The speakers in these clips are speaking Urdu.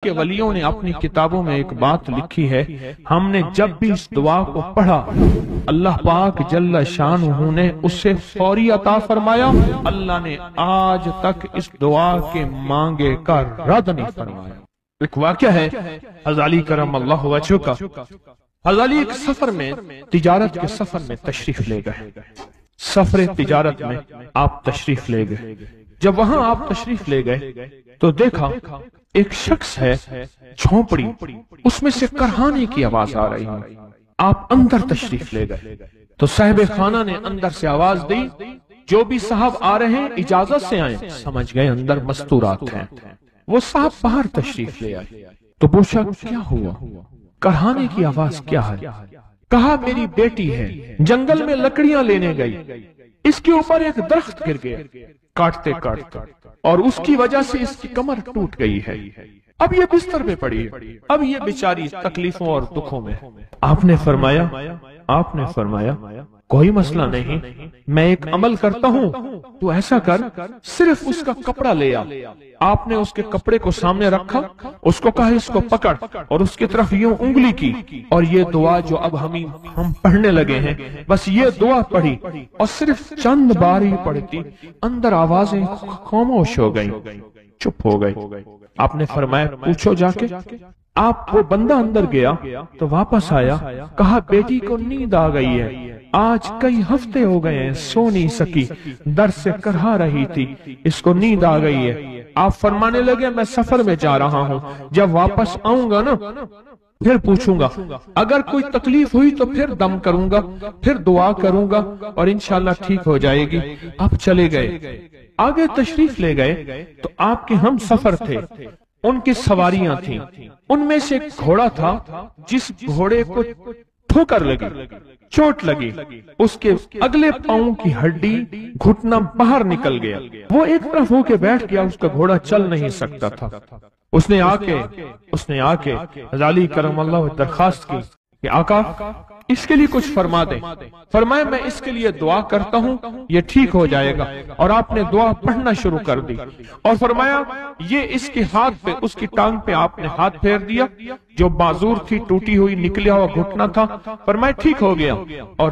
کے ولیوں نے اپنی کتابوں میں ایک بات لکھی ہے، ہم نے جب بھی اس دعا کو پڑھا اللہ پاک جل شانہ نے اسے فوری عطا فرمایا۔ اللہ نے آج تک اس دعا کے مانگے کا رد نہیں فرمایا۔ ایک واقعہ ہے حضرت علی کرم اللہ وجہہ کا۔ حضرت علی ایک سفر میں، تجارت کے سفر میں تشریف لے گئے۔ سفر تجارت میں آپ تشریف لے گئے۔ جب وہاں آپ تشریف لے گئے تو دیکھا ایک شخص ہے، جھونپڑی، اس میں سے کرہانے کی آواز آ رہی ہے۔ آپ اندر تشریف لے گئے تو صاحب خانہ نے اندر سے آواز دی، جو بھی صاحب آ رہے ہیں اجازت سے آئیں۔ سمجھ گئے اندر مستورات ہیں۔ وہ صاحب باہر تشریف لے آئے تو پوچھا کیا ہوا، کرہانے کی آواز کیا ہے؟ کہا میری بیٹی ہے، جنگل میں لکڑیاں لینے گئی، اس کے اوپر ایک درخت گر گیا کاٹتے کاٹتے، اور اس کی وجہ سے اس کی کمر ٹوٹ گئی ہے۔ اب یہ بستر پہ پڑی ہے، اب یہ بیچاری تکلیفوں اور دکھوں میں۔ آپ نے فرمایا کوئی مسئلہ نہیں، میں ایک عمل کرتا ہوں، تو ایسا کر صرف اس کا کپڑا لے آ۔ آپ نے اس کے کپڑے کو سامنے رکھا، اس کو کہا اس کو پکڑ، اور اس کی طرف یوں انگلی کی، اور یہ دعا جو اب ہم پڑھنے لگے ہیں، بس یہ دعا پڑھی، اور صرف چند بار ہی پڑھتی اندر آوازیں خاموش ہو گئیں، چپ ہو گئی۔ آپ نے فرمایا پوچھو جا کے۔ آپ وہ بندہ اندر گیا تو واپس آیا، کہا بیٹی کو نیند آ گئی ہے، آج کئی ہفتے ہو گئے ہیں سو نہیں سکی، در سے کرہا رہی تھی، اس کو نیند آ گئی ہے۔ آپ فرمانے لگے میں سفر میں جا رہا ہوں، جب واپس آؤں گا نا پھر پوچھوں گا، اگر کوئی تکلیف ہوئی تو پھر دم کروں گا، پھر دعا کروں گا، اور انشاءاللہ ٹھیک ہو جائے گی۔ آپ چلے گئے، آگے تشریف لے گئے تو آپ کے ہم سفر تھے، ان کی سواریاں تھیں، ان میں سے ایک گھوڑا تھا جس گھوڑے کو ٹھوکر لگی، چوٹ لگی، اس کے اگلے پاؤں کی ہڈی گھٹنا باہر نکل گیا، وہ ایک طرف ہو کے بیٹھ گیا، اس کا گھوڑا چل نہیں سکتا تھا۔ اس نے آ کے حضرت علی کرم اللہ وجہہ درخواست کی کہ آقا اس کے لیے کچھ فرما دیں۔ فرمایا میں اس کے لیے دعا کرتا ہوں، یہ ٹھیک ہو جائے گا، اور آپ نے دعا پڑھنا شروع کر دی، اور فرمایا یہ اس کے ہاتھ پہ، اس کی ٹانگ پہ آپ نے ہاتھ پھیر دیا، جو معذور تھی ٹوٹی ہوئی نکلیا ہوا گھٹنا تھا، فرمایا ٹھیک ہو گیا۔ اور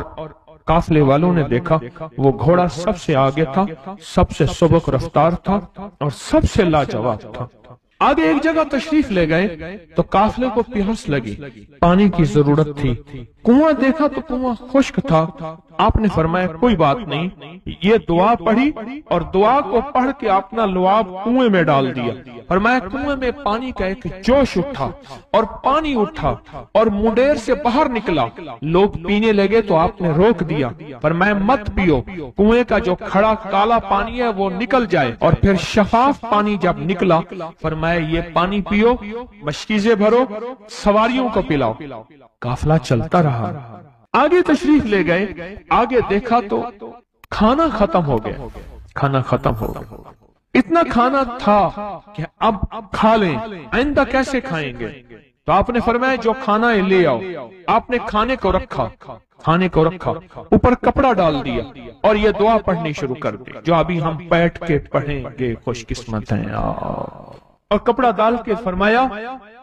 قافلے والوں نے دیکھا وہ گھوڑا سب سے آگے تھا، سب سے سبک رفتار تھا، اور سب سے لاجواب تھا۔ آگے ایک جگہ تشریف لے گئے تو قافلے کو پیاس لگی، پانی کی ضرورت تھی، کنواں دیکھا تو کنواں خشک تھا۔ آپ نے فرمایا کوئی بات نہیں، یہ دعا پڑھی، اور دعا کو پڑھ کے اپنا لعاب کنویں میں ڈال دیا۔ فرمایا کنویں میں پانی کا ایک جوش اٹھا، اور پانی اٹھا اور منڈیر سے باہر نکلا، لوگ پینے لگے تو آپ نے روک دیا۔ فرمایا مت پیو، کنویں کا جو کھڑا کالا پانی ہے وہ نکل جائے، اور پھر شفاف پانی جب نکلا فرمایا یہ پانی پیو، مشکیزیں بھرو، سواریوں کو پلاؤ۔ قافلہ چلتا رہا، آگے تشریف لے گئے، آگے دیکھا تو کھانا ختم ہو گیا، اتنا کھانا تھا کہ اب کھا لیں، آئندہ کیسے کھائیں گے؟ تو آپ نے فرمایا جو کھانا ہے لے آؤ۔ آپ نے کھانے کو رکھا، اوپر کپڑا ڈال دیا، اور یہ دعا پڑھنی شروع کر دی جو ابھی ہم بیٹھ کے پڑھیں گے، خوش قسمت ہیں۔ اور کپڑا ڈال کے فرمایا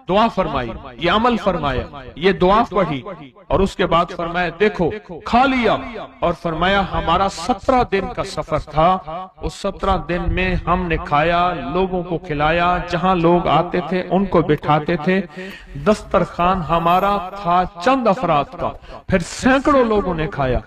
دعا فرمائی، یہ عمل فرمایا، یہ دعا پڑھی، اور اس کے بعد فرمایا دیکھو کھا لیا، اور فرمایا ہمارا 17 دن کا سفر تھا، اس 17 دن میں ہم نے کھایا، لوگوں کو کھلایا، جہاں لوگ آتے تھے ان کو بٹھاتے تھے، دسترخوان ہمارا تھا چند افراد کا، پھر سینکڑوں لوگوں نے کھایا۔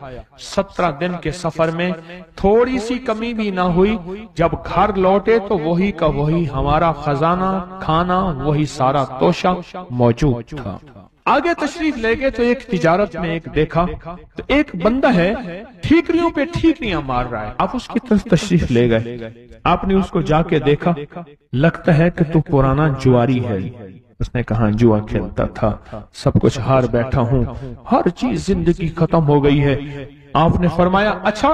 17 دن کے سفر میں تھوڑی سی کمی بھی نہ ہوئی، جب گھر لوٹے تو وہی کا وہی ہمارا خزانہ، کھانا وہی سارا توشہ موجود تھا۔ آگے تشریف لے گئے تو ایک تجارت میں ایک دیکھا تو ایک بندہ ہے ٹھیکریوں پہ ٹھیکریاں مار رہا ہے، آپ اس کی طرف تشریف لے گئے، آپ نے اس کو جا کے دیکھا، لگتا ہے کہ تو پرانا جواری ہے۔ اس نے کہا جوا کھیلتا تھا، سب کچھ ہار بیٹھا ہوں، ہر چیز زندگی ختم ہو گئی ہے۔ آپ نے فرمایا اچھا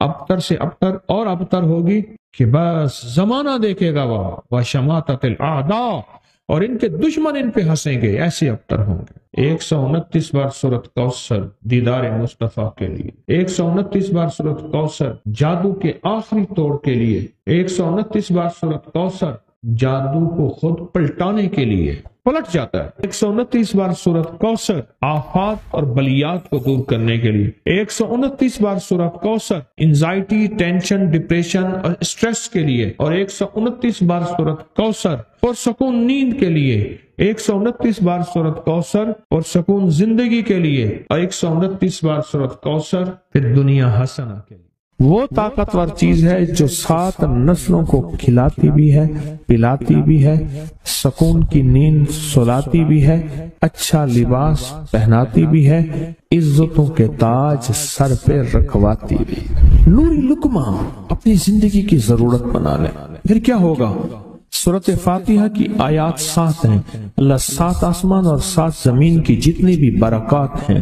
ابتر سے ابتر اور ابتر ہوگی کہ بس زمانہ دیکھے گا وہ وشماتت الاعداء، اور ان کے دشمن ان پہ ہنسیں گے، ایسے ابتر ہوں گے۔ 129 بار سورۃ کوثر دیدار مصطفیٰ کے لیے، 129 بار سورۃ کوثر جادو کے آخری توڑ کے لیے، 129 بار سورۃ کوثر جادو کو خود پلٹانے کے لیے، پلٹ جاتا ہے۔ 129 بار سورۃ کوثر آفات اور بلیات کو دور کرنے کے لیے، 129 بار سورۃ کوثر انزائٹی، ٹینشن، ڈپریشن اور اسٹریس کے لیے، اور 129 بار سورۃ کوثر پرسکون نیند کے لیے، 129 بار سورۃ کوثر پرسکون زندگی کے لیے، اور 129 بار سورۃ کوثر پھر دنیا حسنہ کے لیے۔ وہ طاقتور چیز ہے جو 7 نسلوں کو کھلاتی بھی ہے، پلاتی بھی ہے، سکون کی نیند سلاتی بھی ہے، اچھا لباس پہناتی بھی ہے، عزتوں کے تاج سر پہ رکھواتی بھی۔ نوری لقمہ اپنی زندگی کی ضرورت بنا لیں، پھر کیا ہوگا؟ سورۃ فاتحہ کی آیات 7 ہیں۔ اللہ 7 آسمان اور 7 زمین کی جتنی بھی برکات ہیں،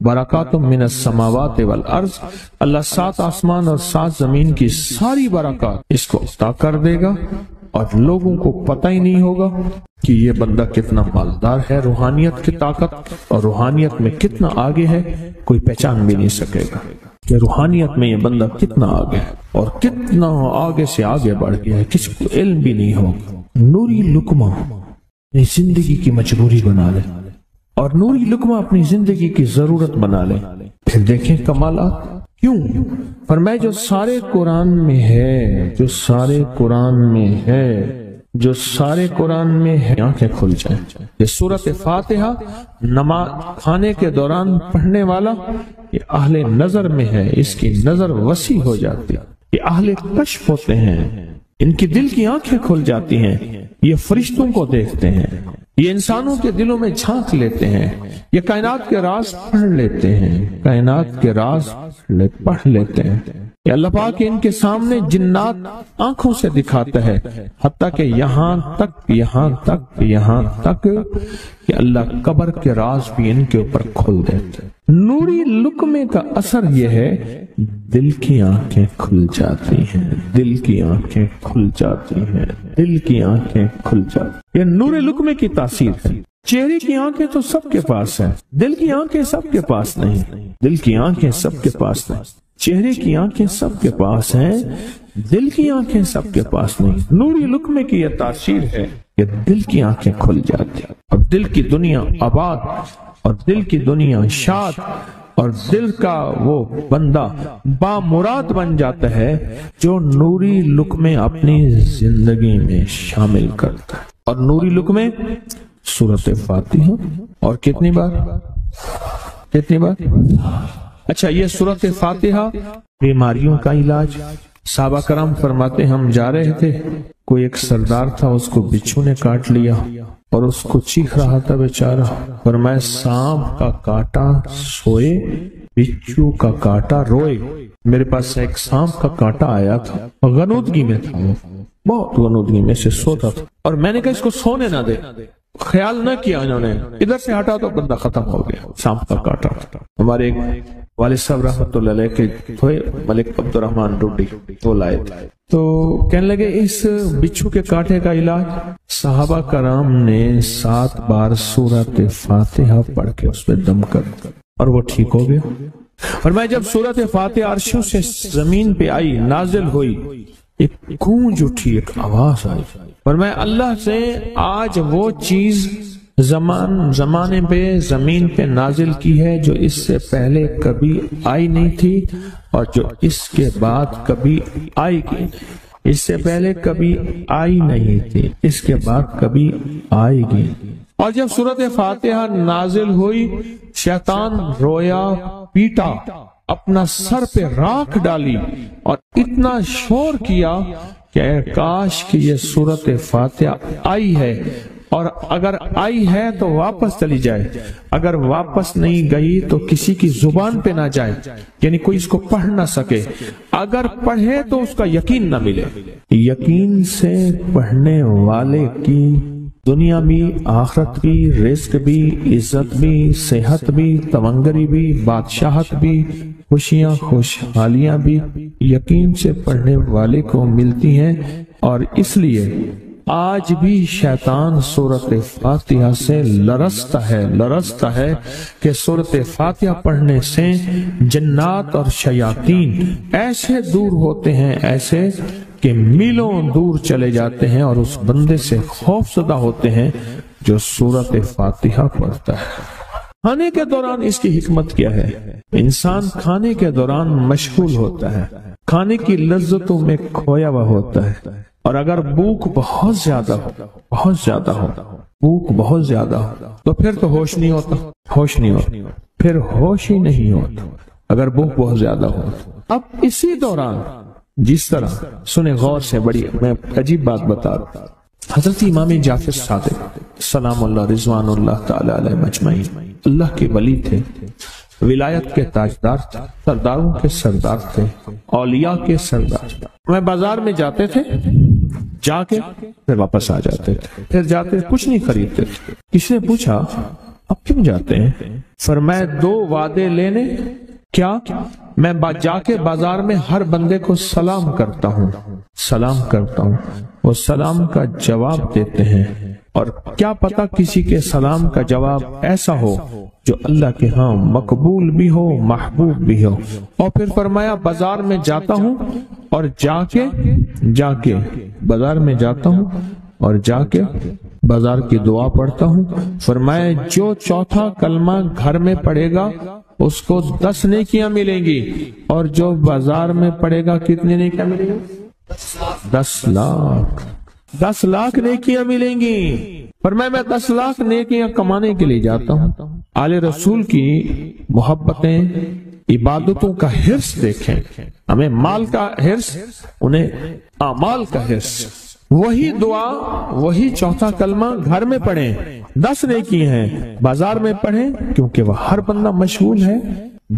برکات من السماوات والارض، اللہ 7 آسمان اور 7 زمین کی ساری برکات اس کو عطا کر دے گا، اور لوگوں کو پتہ ہی نہیں ہوگا کہ یہ بندہ کتنا مالدار ہے، روحانیت کی طاقت اور روحانیت میں کتنا آگے ہے، کوئی پہچان بھی نہیں سکے گا کہ روحانیت میں یہ بندہ کتنا آگے ہے اور کتنا آگے سے آگے بڑھ گیا ہے، کسی کو علم بھی نہیں ہوگا۔ نوری لقمہ اپنی زندگی کی مجبوری بنا لے، اور نوری لقمہ اپنی زندگی کی ضرورت بنا لے، پھر دیکھیں کمالات۔ کیوں؟ فرمائے جو سارے قرآن میں ہے، جو سارے قرآن میں ہے، جو سارے قرآن میں ہے، آنکھیں کھل جائیں۔ یہ سورۃ فاتحہ نماز کھانے کے دوران پڑھنے والا یہ اہل نظر میں ہے، اس کی نظر وسیع ہو جاتی، یہ اہل کشف ہوتے ہیں، ان کی دل کی آنکھیں کھل جاتی ہیں، یہ فرشتوں کو دیکھتے ہیں، یہ انسانوں کے دلوں میں جھانک لیتے ہیں، یہ کائنات کے راز پڑھ لیتے ہیں، کائنات کے راز پڑھ لیتے ہیں۔ کہ اللہ پاک ان کے سامنے جنات آنکھوں سے دکھاتا ہے، حتیٰ کہ یہاں تک کہ اللہ قبر کے راز بھی ان کے اوپر کھول دیتے ہیں۔ نوری لقمے کا اثر یہ ہے، دل کی آنکھیں کھل جاتی ہیں، دل کی آنکھیں کھل جاتی ہیں، دل کی آنکھیں کھل جاتی ہیں۔ یہ نور لقمے کی تاثیر ہے۔ چہرے کی آنکھیں تو سب کے پاس ہیں، دل کی آنکھیں سب کے پاس نہیں، دل کی آنکھیں سب کے پاس نہیں، چہرے کی آنکھیں سب کے پاس ہیں، دل کی آنکھیں سب کے پاس نہیں۔ نوری لقمے کی یہ تاثیر ہے کہ دل کی آنکھیں کھل جاتی ہیں، اور دل کی دنیا آباد، اور دل کی دنیا شاد، اور دل کا وہ بندہ بامراد بن جاتا ہے جو نوری لقمے اپنی زندگی میں شامل کرتا ہے۔ اور نوری لقمے سورۃ فاتحہ، اور کتنی بار؟ اچھا، یہ سورۃ فاتحہ بیماریوں کا علاج۔ صحابہ کرام فرماتے ہم جا رہے تھے، کوئی ایک سردار تھا، اس کو بچھو نے کاٹ لیا اور اس کو چیخ رہا تھا بیچارہ، فرمایا سانپ کا کاٹا سوئے، بچھو کا کاٹا روئے۔ میرے پاس ایک سانپ کا کاٹا آیا تھا، غنودگی میں تھا، وہ بہت غنودگی میں سے سوتا تھا، اور میں نے کہا اس کو سونے نہ دے، خیال نہ کیا انہوں نے، ادھر سے ہٹا تو بندہ ختم ہو گیا، سانپ کا کاٹا۔ ہمارے ایک والد صاحب رحمۃ اللہ علیہ کے تھے ملک عبد الرحمن ڈوڈی، وہ لائے تھے، تو کہنے لگے اس بچھو کے کاٹے کا علاج، صحابہ کرام نے 7 بار سورۃ فاتحہ پڑھ کے اس پہ دم کر اور وہ ٹھیک ہو گیا۔ اور میں جب سورۃ فاتحہ عرشوں سے زمین پہ آئی، نازل ہوئی، ایک گونج اٹھی، ایک آواز آئی، اور میں اللہ سے آج وہ چیز زمانے پہ زمین پہ نازل کی ہے جو اس سے پہلے کبھی آئی نہیں تھی، اور جو اس کے بعد کبھی آئے گی، اس سے پہلے کبھی آئی نہیں تھی، اس کے بعد کبھی آئے گی۔ اور جب سورۃ فاتحہ نازل ہوئی، شیطان رویا، پیٹا، اپنا سر پہ راکھ ڈالی اور اتنا شور کیا کہ کاش کہ یہ سورۃ فاتحہ آئی ہے، اور اگر آئی ہے تو واپس چلی جائے، اگر واپس نہیں گئی تو کسی کی زبان پہ نہ جائے، یعنی کوئی اس کو پڑھ نہ سکے، اگر پڑھے تو اس کا یقین نہ ملے۔ یقین سے پڑھنے والے کی دنیا بھی، آخرت بھی، رزق بھی، عزت بھی، صحت بھی، تونگری بھی، بادشاہت بھی، خوشیاں خوشحالیاں بھی یقین سے پڑھنے والے کو ملتی ہیں۔ اور اس لیے آج بھی شیطان سورۃ فاتحہ سے لرزتا ہے کہ سورۃ فاتحہ پڑھنے سے جنات اور شیاطین ایسے دور ہوتے ہیں، ایسے کہ میلوں دور چلے جاتے ہیں اور اس بندے سے خوف زدہ ہوتے ہیں جو سورۃ فاتحہ پڑھتا ہے۔ کھانے کے دوران اس کی حکمت کیا ہے؟ انسان کھانے کے دوران مشغول ہوتا ہے، کھانے کی لذتوں میں کھویا ہوا ہوتا ہے، اور اگر بھوک بہت زیادہ ہو بھوک بہت زیادہ ہو تو پھر تو ہوش نہیں ہوتا، پھر ہوش ہی نہیں ہوتا اگر بھوک بہت زیادہ ہو۔ اب اسی دوران جس طرح سنیں غور سے، بڑی میں عجیب بات بتا رہا ہوں۔ حضرت امام جعفر صادق سلام اللہ رضوان اللہ تعالی علیہ مجمعین اللہ کے ولی تھے، ولایت کے تاجدار تھے، سرداروں کے سردار تھے، اولیاء کے سردار تھے۔ میں بازار میں جاتے تھے، جا کے پھر واپس آ جاتے تھے، پھر جاتے کچھ نہیں خریدتے تھے۔ کسی نے پوچھا اب کیوں جاتے ہیں؟ فرمایا 2 وعدے لینے۔ کیا؟ میں جا کے بازار میں ہر بندے کو سلام کرتا ہوں، وہ سلام کا جواب دیتے ہیں، اور کیا پتا کسی کے سلام کا جواب ایسا ہو جو اللہ کے ہاں مقبول بھی ہو، محبوب بھی ہو۔ اور پھر فرمایا بازار میں جاتا ہوں اور جا کے بازار میں جاتا ہوں اور جا کے بازار کی دعا پڑھتا ہوں۔ فرمایا جو چوتھا کلمہ گھر میں پڑھے گا اس کو 10 نیکیاں ملیں گی، اور جو بازار میں پڑھے گا کتنی نیکیاں ملیں گی؟ 10 لاکھ نیکیاں ملیں گی۔ فرمایا میں 10 لاکھ نیکیاں کمانے کے لیے جاتا ہوں۔ آل رسول کی محبتیں، عبادتوں کا حرص دیکھیں، ہمیں مال کا حرص، انہیں اعمال کا حرص۔ وہی دعا، وہی چوتھا کلمہ گھر میں پڑھیں، 10 نیکی ہیں، بازار میں پڑھیں کیونکہ وہ ہر بندہ مشغول ہے،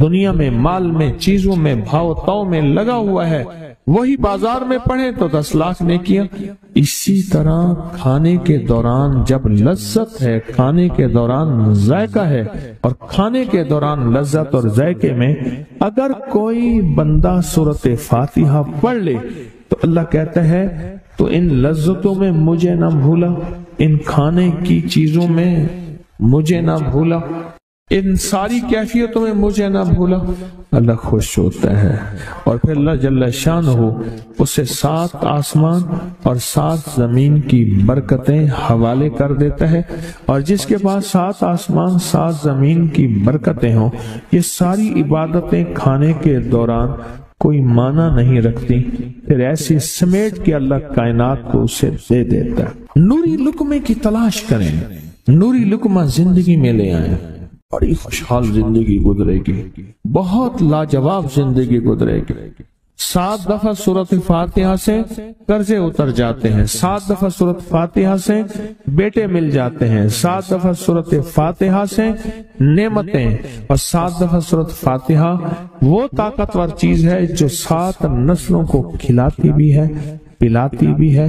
دنیا میں، مال میں، چیزوں میں، بھاؤ تاؤ میں لگا ہوا ہے، وہی بازار میں پڑھیں تو 10 لاکھ نیکیاں۔ اسی طرح کھانے کے دوران جب لذت ہے، کھانے کے دوران ذائقہ ہے، اور کھانے کے دوران لذت اور ذائقے میں اگر کوئی بندہ سورۃ فاتحہ پڑھ لے تو اللہ کہتا ہے تو ان لذتوں میں مجھے نہ بھولا، ان کھانے کی چیزوں میں مجھے نہ بھولا، ان ساری کیفیتوں میں مجھے نہ بھولا۔ اللہ خوش ہوتا ہے، اور پھر اللہ جل شانہ اسے 7 آسمان اور 7 زمین کی برکتیں حوالے کر دیتا ہے، اور جس کے پاس 7 آسمان 7 زمین کی برکتیں ہوں، یہ ساری عبادتیں کھانے کے دوران کوئی معنی نہیں رکھتی، پھر ایسی سمیٹ کے اللہ کائنات کو اسے دے دیتا ہے۔ نوری لقمے کی تلاش کریں، نوری لقمہ زندگی میں لے آئیں، بڑی خوشحال زندگی گزرے گی، بہت لاجواب زندگی گزرے گی۔ 7 دفعہ سورۃ فاتحہ سے قرضے اتر جاتے ہیں، 7 دفعہ سورۃ فاتحہ سے بیٹے مل جاتے ہیں، 7 دفعہ سورۃ فاتحہ سے نعمتیں، اور 7 دفعہ سورۃ فاتحہ وہ طاقتور چیز ہے جو 7 نسلوں کو کھلاتی بھی ہے، پلاتی بھی ہے،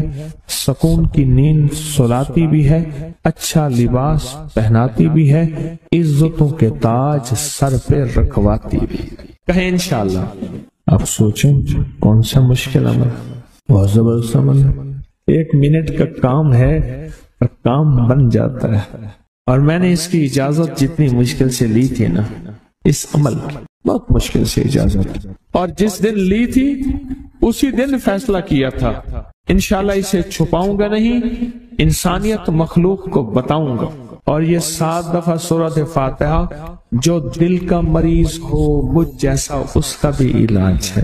سکون کی نیند سلاتی بھی ہے، اچھا لباس پہناتی بھی ہے، عزتوں کے تاج سر پہ رکھواتی بھی ہے۔ کہیں انشاءاللہ۔ اب سوچیں کون سا مشکل عمل، بہت زبردست عمل ہے، 1 منٹ کا کام ہے اور کام بن جاتا ہے۔ اور میں نے اس کی اجازت جتنی مشکل سے لی تھی نا، اس عمل کی بہت مشکل سے اجازت، اور جس دن لی تھی اسی دن فیصلہ کیا تھا انشاءاللہ اسے چھپاؤں گا نہیں، انسانیت مخلوق کو بتاؤں گا۔ اور یہ 7 دفعہ سورۃ فاتحہ جو دل کا مریض ہو مجھ جیسا، اس کا بھی علاج ہے،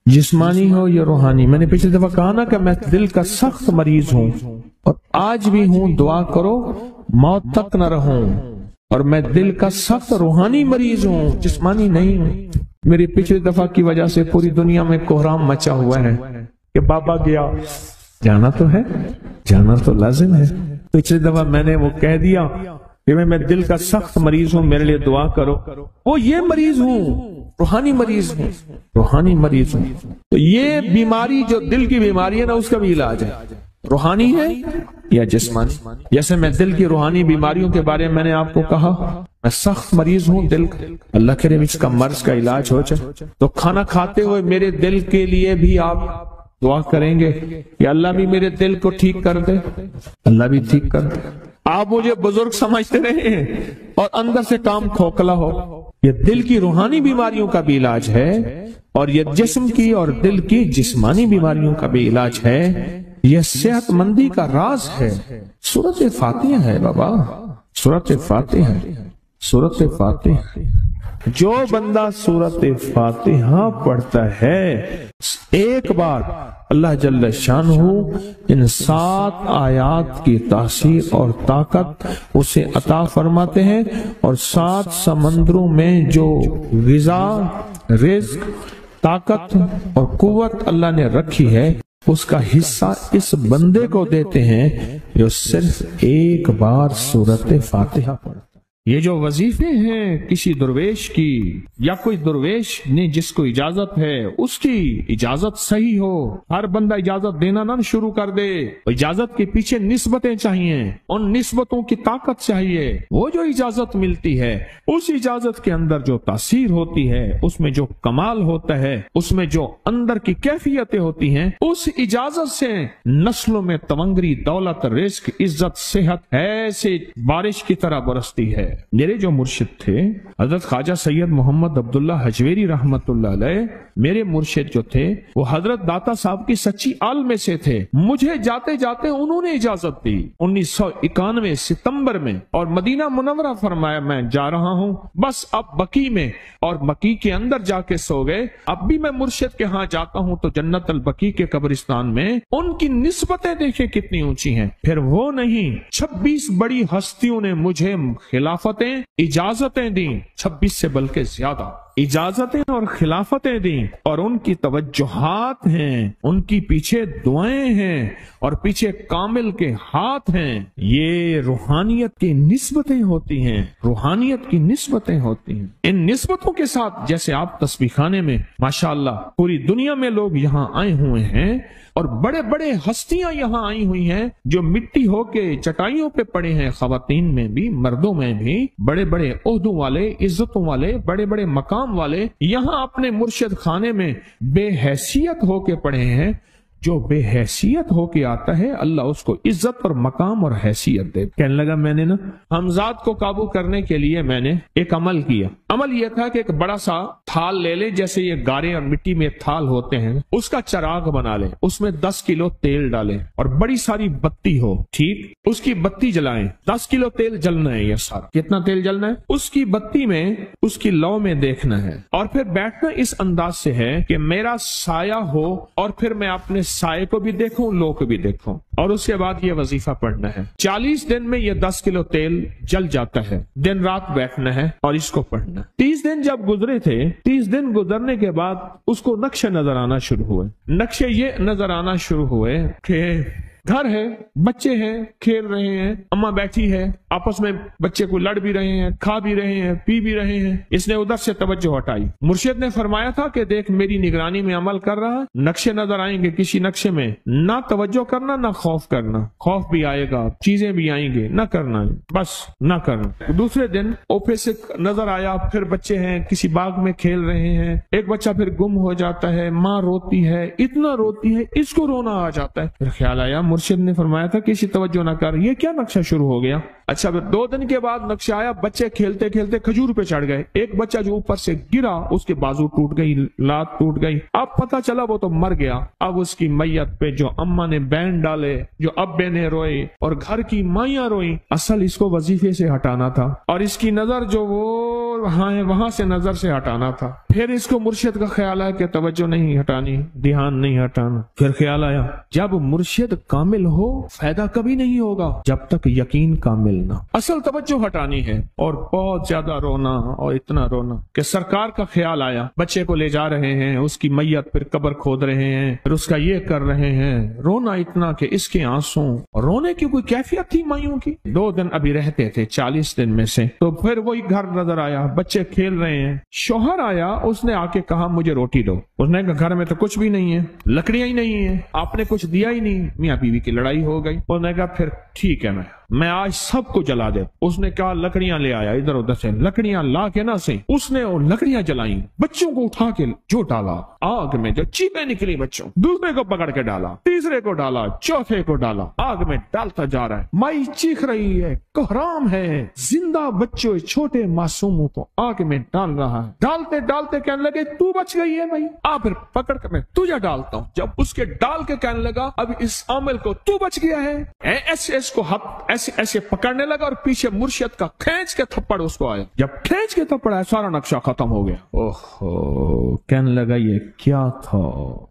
جسمانی ہو یا روحانی۔ میں نے پچھلی دفعہ کہا نا کہ میں دل کا سخت مریض ہوں اور آج بھی ہوں، دعا کرو موت تک نہ رہوں، اور میں دل کا سخت روحانی مریض ہوں، جسمانی نہیں ہوں۔ میری پچھلی دفعہ کی وجہ سے پوری دنیا میں کوہرام مچا ہوا ہے کہ بابا گیا، جانا تو ہے، جانا تو لازم ہے۔ پچھلی دفعہ میں نے وہ کہہ دیا کہ میں دل کا سخت مریض ہوں، میرے لیے دعا کرو، وہ یہ مریض ہوں، روحانی مریض ہوں، روحانی مریض ہوں۔ تو یہ بیماری جو دل کی بیماری ہے نا، اس کا بھی علاج ہے، روحانی ہے یا جسمانی؟ جیسے میں دل کی روحانی بیماریوں کے بارے میں نے آپ کو کہا، میں سخت مریض ہوں دل کا، اللہ کرے اس کا مرض کا علاج ہو جائے، تو کھانا کھاتے ہوئے میرے دل کے لیے بھی آپ دعا کریں گے کہ اللہ بھی میرے دل کو ٹھیک کر دے، اللہ بھی ٹھیک کر دے۔ آپ مجھے بزرگ سمجھتے رہے ہیں اور اندر سے کام کھوکھلا ہو، یہ دل کی روحانی بیماریوں کا بھی علاج ہے، اور یہ جسم کی اور دل کی جسمانی بیماریوں کا بھی علاج ہے، یہ صحت مندی کا راز ہے۔ سورۃ فاتحہ ہے بابا، سورۃ فاتحہ، سورۃ فاتحہ۔ جو بندہ سورۃ فاتحہ پڑھتا ہے ایک بار، اللہ جل شانہ ان 7 آیات کی تاثیر اور طاقت اسے عطا فرماتے ہیں، اور 7 سمندروں میں جو غذا، رزق، طاقت اور قوت اللہ نے رکھی ہے اس کا حصہ اس بندے کو دیتے ہیں جو صرف ایک بار سورۃ فاتحہ پڑھتا۔ یہ جو وظیفے ہیں کسی درویش کی، یا کوئی درویش نے جس کو اجازت ہے اس کی اجازت صحیح ہو، ہر بندہ اجازت دینا نہ شروع کر دے، اجازت کے پیچھے نسبتیں چاہیے، ان نسبتوں کی طاقت چاہیے، وہ جو اجازت ملتی ہے اس اجازت کے اندر جو تاثیر ہوتی ہے، اس میں جو کمال ہوتا ہے، اس میں جو اندر کی کیفیتیں ہوتی ہیں، اس اجازت سے نسلوں میں تونگری، دولت، رزق، عزت، صحت ایسے بارش کی طرح برستی ہے۔ میرے جو مرشد تھے حضرت خواجہ سید محمد عبداللہ حجویری رحمت اللہ علیہ، میرے مرشد جو تھے وہ حضرت داتا صاحب کی سچی آل میں سے تھے، مجھے جاتے جاتے انہوں نے اجازت دی 1991 ستمبر میں، اور مدینہ منورہ فرمایا میں جا رہا ہوں، بس اب بقی میں، اور بقی کے اندر جا کے سو گئے۔ اب بھی میں مرشد کے ہاں جاتا ہوں تو جنت البقی کے قبرستان میں ان کی نسبتیں دیکھیں کتنی اونچی ہیں۔ پھر وہ نہیں، 26 بڑی ہستیوں نے مجھے خلافتیں، اجازتیں دیں، 26 سے بلکہ زیادہ اجازتیں اور خلافتیں دیں، اور ان کی توجہات ہیں، ان کی پیچھے دعائیں ہیں، اور پیچھے کامل کے ہاتھ ہیں۔ یہ روحانیت کی نسبتیں ہوتی ہیں، روحانیت کی نسبتیں ہوتی ہیں۔ ان نسبتوں کے ساتھ جیسے آپ تسبیح خانے میں ماشاءاللہ پوری دنیا میں لوگ یہاں آئے ہوئے ہیں، اور بڑے بڑے ہستیاں یہاں آئی ہوئی ہیں جو مٹی ہو کے چٹائیوں پہ پڑے ہیں، خواتین میں بھی مردوں میں بھی، بڑے بڑے عہدوں والے، عزتوں والے، بڑے بڑے مقام والے یہاں اپنے مرشد خانے میں بے حیثیت ہو کے پڑے ہیں۔ جو بے حیثیت ہو کے آتا ہے اللہ اس کو عزت اور مقام اور حیثیت دے۔ کہنے لگا میں نے نا حمزات کو قابو کرنے کے لیے میں نے ایک عمل کیا۔ عمل یہ تھا کہ ایک بڑا سا تھال لے لیں، جیسے یہ گارے اور مٹی میں تھال ہوتے ہیں، اس کا چراغ بنا لیں، اس میں 10 کلو تیل ڈالیں اور بڑی ساری بتی ہو، ٹھیک، اس کی بتی جلائیں، 10 کلو تیل جلنا ہے۔ یہ سارا کتنا تیل جلنا ہے؟ اس کی بتی میں، اس کی لو میں دیکھنا ہے، اور پھر بیٹھنا اس انداز سے ہے کہ میرا سایہ ہو، اور پھر میں اپنے سائے کو بھی دیکھوں، لو کو بھی دیکھوں، اور اس کے بعد یہ وظیفہ پڑھنا ہے۔ 40 دن میں یہ 10 کلو تیل جل جاتا ہے، دن رات بیٹھنا ہے اور اس کو پڑھنا ہے۔ 30 دن جب گزرے تھے، 30 دن گزرنے کے بعد اس کو نقشے نظر آنا شروع ہوئے۔ نقشے یہ نظر آنا شروع ہوئے کہ گھر ہے، بچے ہیں، کھیل رہے ہیں، اماں بیٹھی ہے، آپس میں بچے کو لڑ بھی رہے ہیں، کھا بھی رہے ہیں، پی بھی رہے ہیں۔ اس نے ادھر سے توجہ ہٹائی۔ مرشد نے فرمایا تھا کہ دیکھ میری نگرانی میں عمل کر رہا، نقشے نظر آئیں گے، کسی نقشے میں نہ توجہ کرنا نہ خوف کرنا، خوف بھی آئے گا، چیزیں بھی آئیں گے، نہ کرنا، بس نہ کرنا۔ دوسرے دن اوپے سے نظر آیا، پھر بچے ہیں کسی باغ میں کھیل رہے ہیں، ایک بچہ پھر گم ہو جاتا ہے، ماں روتی ہے، اتنا روتی ہے اس کو رونا آ جاتا ہے۔ پھر خیال آیا مرشد نے فرمایا تھا کسی توجہ نہ کر، یہ کیا نقشہ شروع ہو گیا؟ اچھا پھر 2 دن کے بعد نقشہ آیا، بچے کھیلتے کھیلتے کھجور پہ چڑھ گئے، ایک بچہ جو اوپر سے گرا اس کے بازو ٹوٹ گئی، لات ٹوٹ گئی، اب پتہ چلا وہ تو مر گیا۔ اب اس کی میت پہ جو اماں نے بین ڈالے، جو ابے نے روئے اور گھر کی مائیاں روئیں، اصل اس کو وظیفے سے ہٹانا تھا، اور اس کی نظر جو وہ وہاں سے نظر سے ہٹانا تھا۔ پھر اس کو مرشد کا خیال آیا کہ توجہ نہیں ہٹانی، دھیان نہیں ہٹانا۔ پھر خیال آیا جب مرشد کامل ہو فائدہ کبھی نہیں ہوگا جب تک یقین کامل نہ، اصل توجہ ہٹانی ہے۔ اور بہت زیادہ رونا، اور اتنا رونا کہ سرکار کا خیال آیا، بچے کو لے جا رہے ہیں، اس کی میت پھر قبر کھود رہے ہیں، پھر اس کا یہ کر رہے ہیں، رونا اتنا کہ اس کے آنسوں، رونے کی کوئی کیفیت تھی مائیوں کی۔ 2 دن ابھی رہتے تھے 40 دن میں سے، تو پھر وہی گھر نظر آیا، بچے کھیل رہے ہیں، شوہر آیا، اس نے آ کے کہا مجھے روٹی دو۔ اس نے کہا گھر میں تو کچھ بھی نہیں ہے، لکڑیاں ہی نہیں ہیں، آپ نے کچھ دیا ہی نہیں۔ میاں بیوی کی لڑائی ہو گئی۔ اس نے کہا پھر ٹھیک ہے میں آج سب کو جلا دے۔ اس نے کہا لکڑیاں لے آیا، ادھر ادھر سے لکڑیاں لا کے نہ سے اس نے وہ لکڑیاں جلائیں، بچوں کو اٹھا کے جو ڈالا آگ میں، جو چیخیں نکلی بچوں، دوسرے کو پکڑ کے ڈالا، تیسرے کو ڈالا، چوتھے کو ڈالا، آگ میں ڈالتا جا رہا ہے۔ مائی چیخ رہی ہے، کوہرام ہے، زندہ بچوں چھوٹے معصوموں کو آگ میں ڈال رہا ہے۔ ڈالتے ڈالتے کہنے لگے تو بچ گئی ہے بھائی، پھر پکڑ کے میں تجھے ڈالتا ہوں۔ جب اس کے ڈال کے کہنے لگا اب اس عامل کو تو بچ گیا ہے، ایسے اس کو ایسے پکڑنے لگا اور پیچھے مرشد کا کھینچ کے تھپڑ اس کو آیا۔ جب کھینچ کے تھپڑ آیا سارا نقشہ ختم ہو گیا۔ اوہو، کہنے لگا یہ کیا تھا؟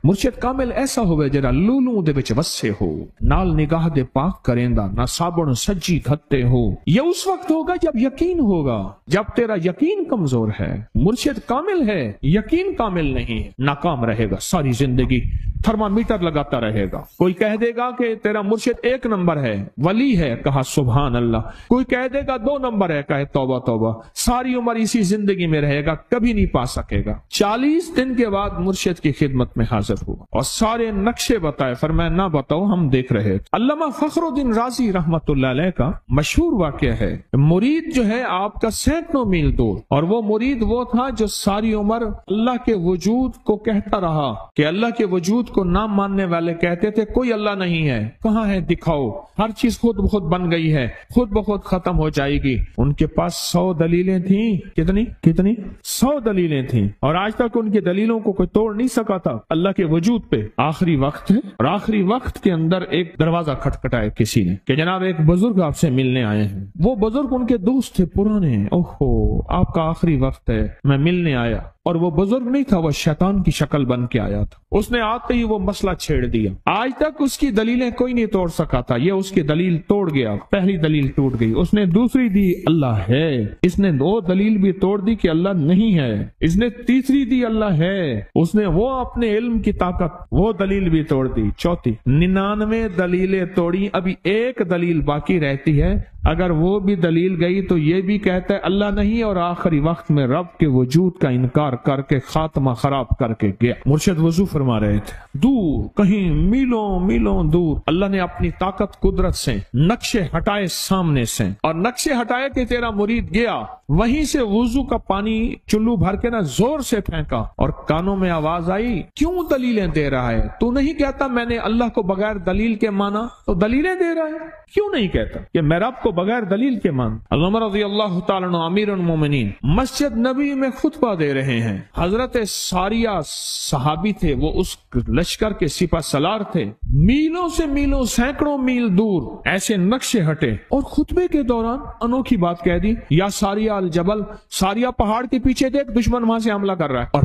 مرشد کامل ایسا ہوئے جرا لولوں دے وچ وسے ہو، نال نگاہ دے پاک کریندا، نہ صابن سجی دھتے ہو۔ یہ اس وقت ہوگا جب یقین ہوگا، جب تیرا یقین کمزور ہے۔ مرشد کامل ہے، یقین کامل نہیں ہے، ناکام رہے گا ساری زندگی، تھرمامیٹر لگاتا رہے گا۔ کوئی کہہ دے گا کہ تیرا مرشد 1 نمبر ہے، ولی ہے، کہا سبحان اللہ۔ کوئی کہہ دے گا 2 نمبر ہے، کہے توبہ توبہ۔ ساری عمر اسی زندگی میں رہے گا، کبھی نہیں پا سکے گا۔ 40 دن کے بعد مرشد کی خدمت میں حاضر ہوا اور سارے نقشے بتائے، فرمایا نہ بتاؤ، ہم دیکھ رہے تھے۔ علامہ فخر الدین رازی رحمت اللہ علیہ کا مشہور واقعہ ہے، مرید جو ہے آپ کا سینکڑوں میل دور، اور وہ مرید وہ تھا جو ساری عمر اللہ کے وجود کو کہتا رہا کہ اللہ کے وجود کو نہ ماننے والے کہتے تھے کوئی اللہ نہیں ہے، کہاں ہے دکھاؤ، ہر چیز خود بخود بن گئی ہے، خود بخود ختم ہو جائے گی۔ ان کے پاس 100 دلیلیں تھیں، کتنی 100 دلیلیں تھیں، اور آج تک ان کی دلیلوں کو کوئی توڑ نہیں سکا تھا اللہ کے وجود پہ۔ آخری وقت ہے اور آخری وقت کے اندر ایک دروازہ کھٹکھٹایا کسی نے کہ جناب ایک بزرگ آپ سے ملنے آئے ہیں۔ وہ بزرگ ان کے دوست تھے پرانے، اوہو آپ کا آخری وقت ہے، میں ملنے آیا۔ اور وہ بزرگ نہیں تھا، وہ شیطان کی شکل بن کے آیا تھا۔ اس نے آتے ہی وہ مسئلہ چھیڑ دیا، آج تک اس کی دلیلیں کوئی نہیں توڑ سکا تھا، یہ اس کی دلیل توڑ گیا۔ پہلی دلیل ٹوٹ گئی، اس نے دوسری دی اللہ ہے، اس نے 2 دلیل بھی توڑ دی کہ اللہ نہیں ہے، اس نے تیسری دی اللہ ہے، اس نے وہ اپنے علم کی طاقت وہ دلیل بھی توڑ دی، چوتھی 99 دلیلیں توڑی، ابھی ایک دلیل باقی رہتی ہے۔ اگر وہ بھی دلیل گئی تو یہ بھی کہتا ہے اللہ نہیں، اور آخری وقت میں رب کے وجود کا انکار کر کے خاتمہ خراب کر کے گیا۔ مرشد وضو فرما رہے تھے، دور کہیں میلوں میلوں دور اللہ نے اپنی طاقت قدرت سے نقشے ہٹائے سامنے سے، اور نقشے ہٹائے کہ تیرا مرید گیا، وہیں سے وضو کا پانی چلو بھر کے نہ زور سے پھینکا، اور کانوں میں آواز آئی کیوں دلیلیں دے رہا ہے؟ تو نہیں کہتا میں نے اللہ کو بغیر دلیل کے مانا، تو دلیلیں دے رہا ہے؟ کیوں نہیں کہتا کہ میں رب کو بغیر دلیل کے مان؟ عمر رضی اللہ تعالیٰ عنہ امیر المومنین مسجد نبی میں خطبہ دے رہے ہیں، حضرت ساریہ صحابی تھے، وہ اس لشکر کے سپہ سالار تھے، میلوں سے میلوں سینکڑوں میل دور ایسے نقشے ہٹے، اور خطبے کے دوران انوکھی بات کہہ دی، یا ساریہ الجبل، ساریہ پہاڑ کے پیچھے دیکھ دشمن وہاں سے حملہ کر رہا ہے، اور